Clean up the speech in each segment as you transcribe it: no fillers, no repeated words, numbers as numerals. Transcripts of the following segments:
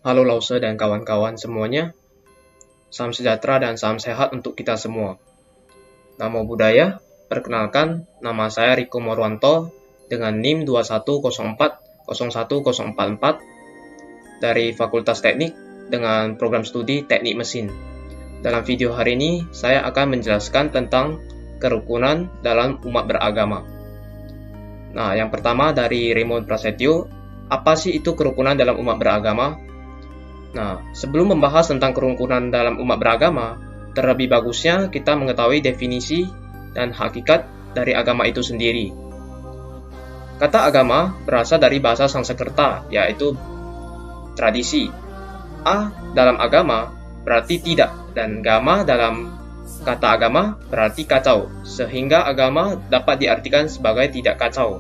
Halo Lause dan kawan-kawan semuanya, salam sejahtera dan salam sehat untuk kita semua. Namo Buddhaya, perkenalkan nama saya Riko Morwanto dengan NIM 21040144 dari Fakultas Teknik dengan program studi Teknik Mesin. Dalam video hari ini, saya akan menjelaskan tentang kerukunan dalam umat beragama. Nah, yang pertama dari Raymond Prasetyo, apa sih itu kerukunan dalam umat beragama? Nah, sebelum membahas tentang kerukunan dalam umat beragama, terlebih bagusnya kita mengetahui definisi dan hakikat dari agama itu sendiri. Kata agama berasal dari bahasa Sanskerta, yaitu tradisi. A dalam agama berarti tidak, dan gama dalam kata agama berarti kacau, sehingga agama dapat diartikan sebagai tidak kacau.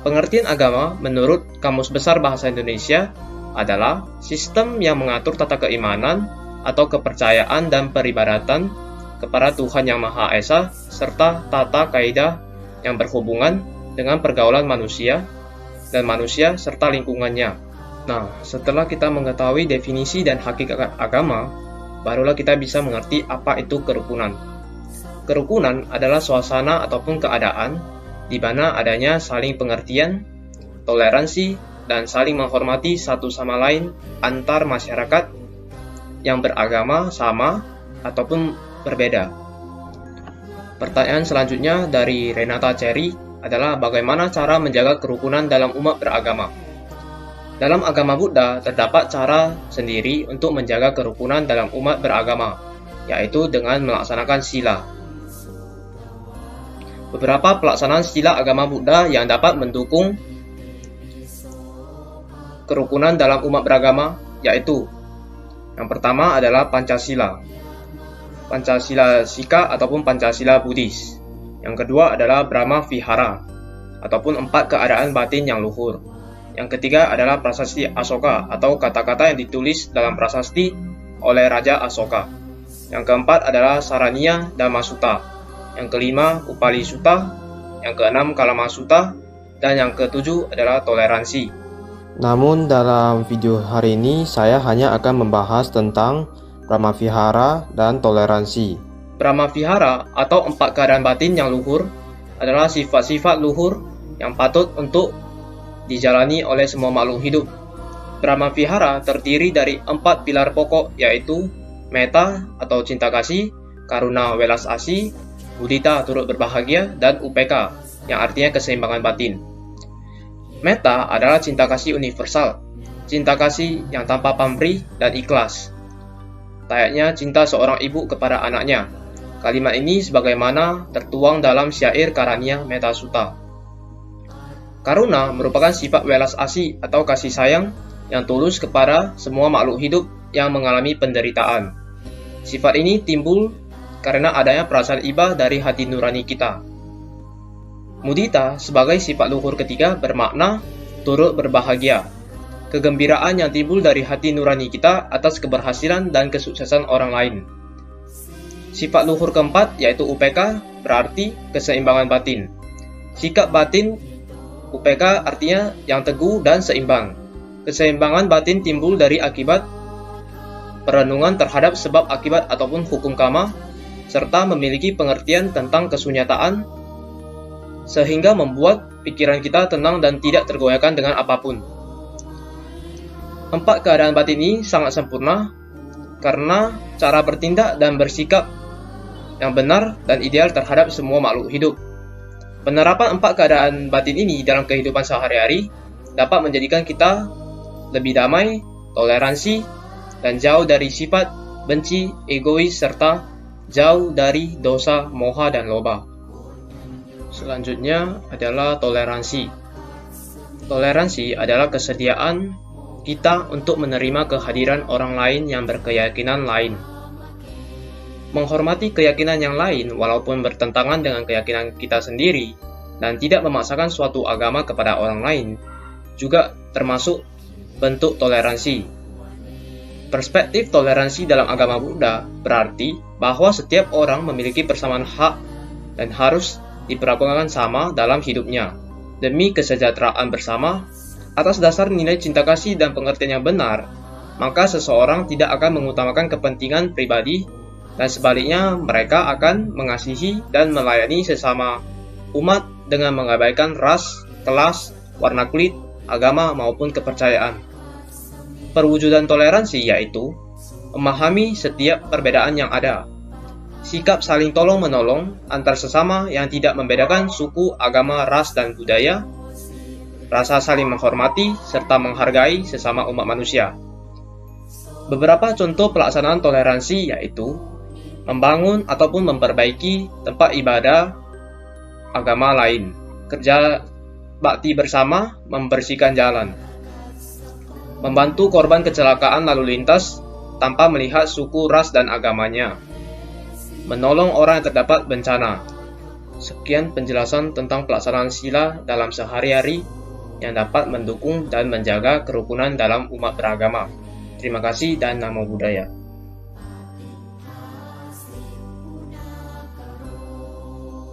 Pengertian agama menurut Kamus Besar Bahasa Indonesia adalah sistem yang mengatur tata keimanan atau kepercayaan dan peribadatan kepada Tuhan Yang Maha Esa serta tata kaidah yang berhubungan dengan pergaulan manusia dan manusia serta lingkungannya. Nah, setelah kita mengetahui definisi dan hakikat agama, barulah kita bisa mengerti apa itu kerukunan. Kerukunan adalah suasana ataupun keadaan di mana adanya saling pengertian, toleransi, dan saling menghormati satu sama lain antar masyarakat yang beragama sama ataupun berbeda. Pertanyaan selanjutnya dari Renata Cherry adalah bagaimana cara menjaga kerukunan dalam umat beragama. Dalam agama Buddha terdapat cara sendiri untuk menjaga kerukunan dalam umat beragama, yaitu dengan melaksanakan sila. Beberapa pelaksanaan sila agama Buddha yang dapat mendukung kerukunan dalam umat beragama yaitu yang pertama adalah Pancasila, Pancasila Sika ataupun Pancasila Buddhis. Yang kedua adalah Brahma Vihara ataupun 4 keadaan batin yang luhur. Yang ketiga adalah Prasasti Asoka atau kata-kata yang ditulis dalam prasasti oleh Raja Asoka. Yang keempat adalah Saraniya Dhamma Sutta. Yang kelima Upali Sutta. Yang keenam Kalama Sutta. Dan yang ketujuh adalah toleransi. Namun dalam video hari ini saya hanya akan membahas tentang Brahma Vihara dan toleransi. Brahma Vihara atau 4 keadaan batin yang luhur adalah sifat-sifat luhur yang patut untuk dijalani oleh semua makhluk hidup. Brahma Vihara terdiri dari 4 pilar pokok yaitu metta atau cinta kasih, karuna welas asih, mudita turut berbahagia, dan upeka yang artinya keseimbangan batin. Metta adalah cinta kasih universal, cinta kasih yang tanpa pamrih dan ikhlas. Layaknya cinta seorang ibu kepada anaknya. Kalimat ini sebagaimana tertuang dalam syair Karaniya Metta Sutta. Karuna merupakan sifat welas asih atau kasih sayang yang tulus kepada semua makhluk hidup yang mengalami penderitaan. Sifat ini timbul karena adanya perasaan iba dari hati nurani kita. Mudita sebagai sifat luhur ketiga bermakna turut berbahagia. Kegembiraan yang timbul dari hati nurani kita atas keberhasilan dan kesuksesan orang lain. Sifat luhur keempat yaitu upeka berarti keseimbangan batin. Sikap batin upeka artinya yang teguh dan seimbang. Keseimbangan batin timbul dari akibat perenungan terhadap sebab akibat ataupun hukum karma serta memiliki pengertian tentang kesunyataan sehingga membuat pikiran kita tenang dan tidak tergoyahkan dengan apapun. 4 keadaan batin ini sangat sempurna karena cara bertindak dan bersikap yang benar dan ideal terhadap semua makhluk hidup. Penerapan 4 keadaan batin ini dalam kehidupan sehari-hari dapat menjadikan kita lebih damai, toleransi, dan jauh dari sifat benci, egois, serta jauh dari dosa, moha, dan loba. Selanjutnya adalah toleransi. Toleransi adalah kesediaan kita untuk menerima kehadiran orang lain yang berkeyakinan lain. Menghormati keyakinan yang lain walaupun bertentangan dengan keyakinan kita sendiri dan tidak memaksakan suatu agama kepada orang lain juga termasuk bentuk toleransi. Perspektif toleransi dalam agama Buddha berarti bahwa setiap orang memiliki persamaan hak dan harus diperlakukan sama dalam hidupnya, demi kesejahteraan bersama, atas dasar nilai cinta kasih dan pengertian yang benar, maka seseorang tidak akan mengutamakan kepentingan pribadi, dan sebaliknya mereka akan mengasihi dan melayani sesama umat dengan mengabaikan ras, kelas, warna kulit, agama, maupun kepercayaan. Perwujudan toleransi yaitu memahami setiap perbedaan yang ada, sikap saling tolong-menolong antar sesama yang tidak membedakan suku, agama, ras, dan budaya, rasa saling menghormati, serta menghargai sesama umat manusia. Beberapa contoh pelaksanaan toleransi yaitu membangun ataupun memperbaiki tempat ibadah agama lain, kerja bakti bersama, membersihkan jalan, membantu korban kecelakaan lalu lintas tanpa melihat suku, ras, dan agamanya, menolong orang yang terdapat bencana. Sekian penjelasan tentang pelaksanaan sila dalam sehari-hari yang dapat mendukung dan menjaga kerukunan dalam umat beragama. Terima kasih dan namo buddhaya.